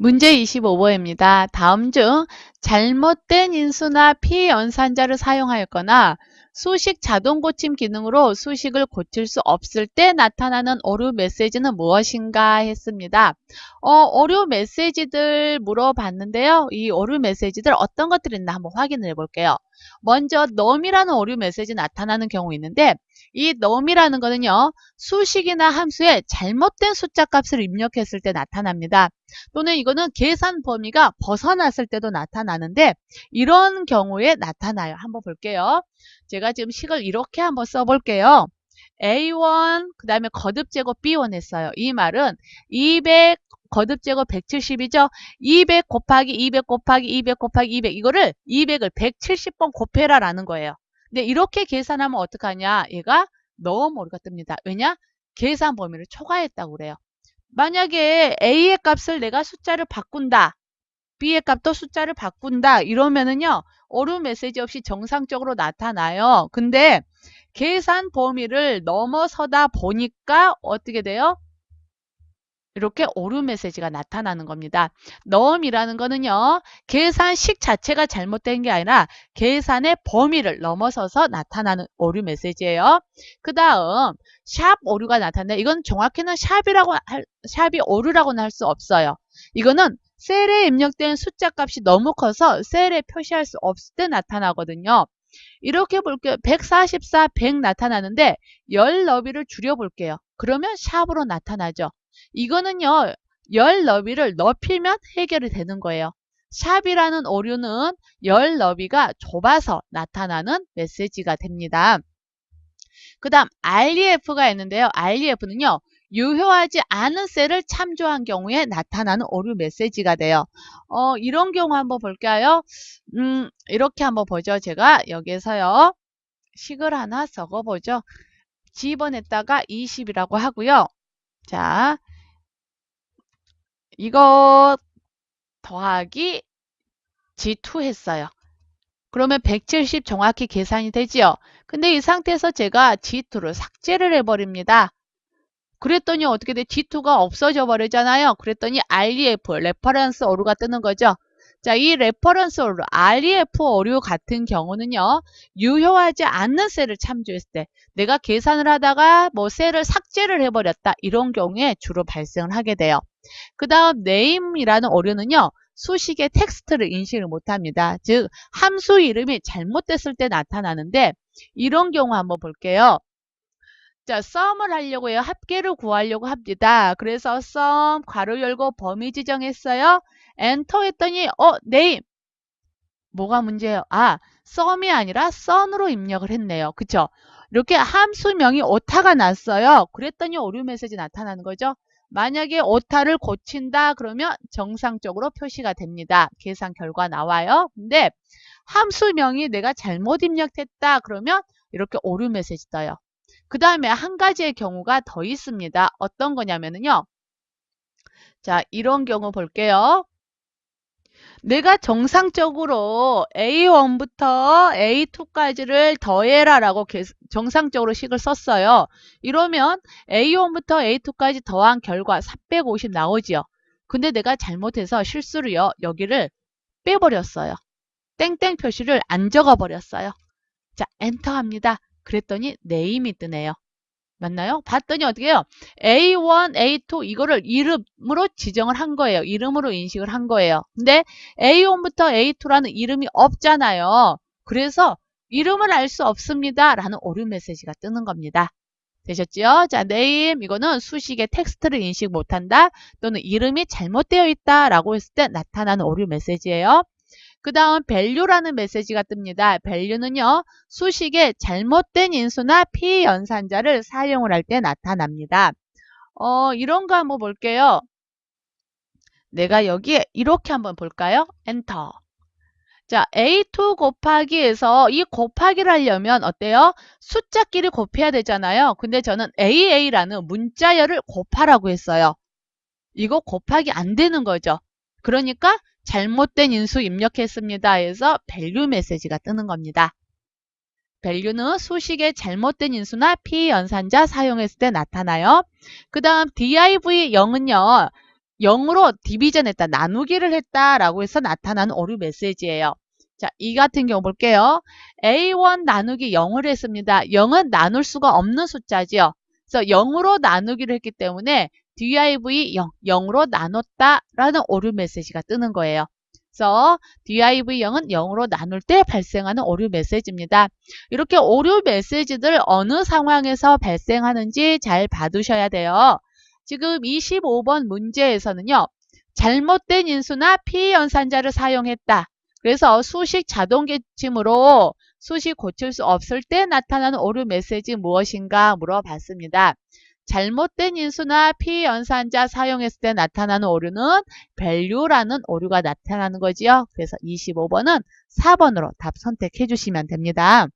문제 25번입니다. 다음 중 잘못된 인수나 피연산자를 사용하였거나 수식 자동 고침 기능으로 수식을 고칠 수 없을 때 나타나는 오류 메시지는 무엇인가 했습니다. 오류 메시지들 물어봤는데요. 이 오류 메시지들 어떤 것들이 있나 한번 확인해 볼게요. 먼저 num이라는 오류 메시지 나타나는 경우 있는데 이 num이라는 거는요. 수식이나 함수에 잘못된 숫자 값을 입력했을 때 나타납니다. 또는 이거는 계산 범위가 벗어났을 때도 나타나는데 이런 경우에 나타나요. 한번 볼게요. 제가 지금 식을 이렇게 한번 써볼게요. A1 그 다음에 거듭제곱 B1 했어요. 이 말은 200 거듭제곱 170이죠. 200 곱하기 200 곱하기 200 곱하기 200 이거를 200을 170번 곱해라 라는 거예요. 근데 이렇게 계산하면 어떡하냐? 얘가 너무 오류가 뜹니다. 왜냐? 계산 범위를 초과했다고 그래요. 만약에 A의 값을 내가 숫자를 바꾼다. B의 값도 숫자를 바꾼다. 이러면은요. 오류 메시지 없이 정상적으로 나타나요. 근데 계산 범위를 넘어서다 보니까 어떻게 돼요? 이렇게 오류 메시지가 나타나는 겁니다. num이라는 거는요. 계산식 자체가 잘못된 게 아니라 계산의 범위를 넘어서서 나타나는 오류 메시지예요. 그 다음 샵 오류가 나타나는데 이건 정확히는 샵이 오류라고는 할 수 없어요. 이거는 셀에 입력된 숫자 값이 너무 커서 셀에 표시할 수 없을 때 나타나거든요. 이렇게 볼게요. 144, 100 나타나는데 열 너비를 줄여볼게요. 그러면 샵으로 나타나죠. 이거는요. 열 너비를 넓히면 해결이 되는 거예요. 샵이라는 오류는 열 너비가 좁아서 나타나는 메시지가 됩니다. 그 다음 REF가 있는데요. REF는요. 유효하지 않은 셀을 참조한 경우에 나타나는 오류 메시지가 돼요. 이런 경우 한번 볼까요? 이렇게 한번 보죠. 제가 여기서요. 식을 하나 적어보죠. 집어냈다가 20이라고 하고요. 자, 이거 더하기 G2 했어요. 그러면 170 정확히 계산이 되지요. 근데 이 상태에서 제가 G2를 삭제를 해버립니다. 그랬더니 어떻게 돼? G2가 없어져 버리잖아요. 그랬더니 REF, 레퍼런스 오류가 뜨는 거죠. 자, 이 레퍼런스 오류, REF 오류 같은 경우는요. 유효하지 않는 셀을 참조했을 때 내가 계산을 하다가 뭐 셀을 삭제를 해버렸다. 이런 경우에 주로 발생을 하게 돼요. 그 다음 name이라는 오류는요. 수식의 텍스트를 인식을 못합니다. 즉 함수 이름이 잘못됐을 때 나타나는데 이런 경우 한번 볼게요. 자, sum을 하려고 해요. 합계를 구하려고 합니다. 그래서 sum 괄호 열고 범위 지정했어요. 엔터 했더니 name 뭐가 문제예요? sum이 아니라 sun으로 입력을 했네요. 그쵸? 이렇게 함수명이 오타가 났어요. 그랬더니 오류 메시지 나타나는 거죠. 만약에 오타를 고친다 그러면 정상적으로 표시가 됩니다. 계산 결과 나와요. 근데 함수명이 내가 잘못 입력했다 그러면 이렇게 오류 메시지 떠요. 그 다음에 한 가지의 경우가 더 있습니다. 어떤 거냐면요. 자, 이런 경우 볼게요. 내가 정상적으로 A1부터 A2까지를 더해라 라고 정상적으로 식을 썼어요. 이러면 A1부터 A2까지 더한 결과 450 나오지요. 근데 내가 잘못해서 실수로요. 여기를 빼버렸어요. 땡땡 표시를 안 적어버렸어요. 자, 엔터 합니다. 그랬더니 네임이 뜨네요. 맞나요? 봤더니 어떻게 해요? A1, A2 이거를 이름으로 지정을 한 거예요. 이름으로 인식을 한 거예요. 근데 A1부터 A2라는 이름이 없잖아요. 그래서 이름을 알 수 없습니다. 라는 오류 메시지가 뜨는 겁니다. 되셨죠? 자, name 이거는 수식의 텍스트를 인식 못한다. 또는 이름이 잘못되어 있다. 라고 했을 때 나타나는 오류 메시지예요. 그 다음 value라는 메시지가 뜹니다. value는요. 수식의 잘못된 인수나 피연산자를 사용을 할 때 나타납니다. 이런 거 한번 볼게요. 내가 여기에 이렇게 한번 볼까요? 엔터. 자, A2 곱하기에서 이 곱하기를 하려면 어때요? 숫자끼리 곱해야 되잖아요. 근데 저는 AA라는 문자열을 곱하라고 했어요. 이거 곱하기 안 되는 거죠. 그러니까 잘못된 인수 입력했습니다. 해서 value 메시지가 뜨는 겁니다. value는 수식의 잘못된 인수나 피연산자 사용했을 때 나타나요. 그 다음 div 0은요. 0으로 디비전했다, 나누기를 했다라고 해서 나타나는 오류 메시지예요. 자, 이 같은 경우 볼게요. A1 나누기 0을 했습니다. 0은 나눌 수가 없는 숫자지요. 그래서 0으로 나누기를 했기 때문에 div 0, 0으로 나눴다라는 오류 메시지가 뜨는 거예요. 그래서 div 0은 0으로 나눌 때 발생하는 오류 메시지입니다. 이렇게 오류 메시지들 어느 상황에서 발생하는지 잘 봐두셔야 돼요. 지금 25번 문제에서는요. 잘못된 인수나 피연산자를 사용했다. 그래서 수식 자동 계침으로 수식 고칠 수 없을 때 나타나는 오류 메시지 무엇인가 물어봤습니다. 잘못된 인수나 피연산자 사용했을 때 나타나는 오류는 value라는 오류가 나타나는 거지요. 그래서 25번은 4번으로 답 선택해 주시면 됩니다.